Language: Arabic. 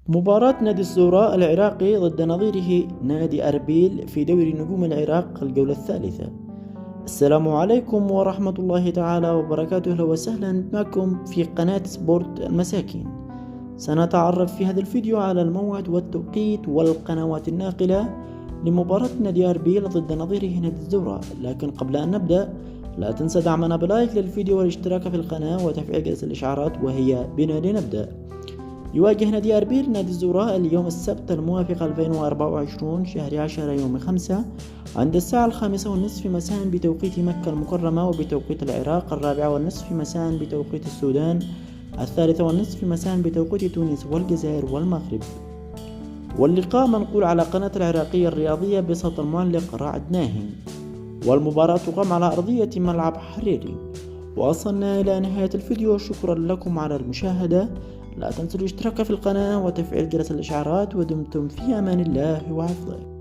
مباراة نادي الزوراء العراقي ضد نظيره نادي أربيل في دوري نجوم العراق الجولة الثالثة. السلام عليكم ورحمة الله تعالى وبركاته، أهلا وسهلا معكم في قناة سبورت المساكين. سنتعرف في هذا الفيديو على الموعد والتوقيت والقنوات الناقلة لمباراة نادي أربيل ضد نظيره نادي الزوراء، لكن قبل أن نبدأ لا تنسى دعمنا بلايك للفيديو والاشتراك في القناة وتفعيل جرس الإشعارات، وهيا بنا لنبدأ. يواجه نادي أربيل نادي الزوراء اليوم السبت الموافق 2024 شهر 10 يوم 5 عند الساعة 5:30 مساء بتوقيت مكة المكرمة، وبتوقيت العراق 4:30 مساء بتوقيت السودان، 3:30 مساء بتوقيت تونس والجزائر والمغرب. واللقاء منقول على قناة العراقية الرياضية بصوت المعلق رعد ناهي، والمباراة تقام على أرضية ملعب حريري. وصلنا إلى نهاية الفيديو، شكرا لكم على المشاهدة. لا تنسوا الاشتراك في القناة وتفعيل جرس الإشعارات، ودمتم في أمان الله وحفظه.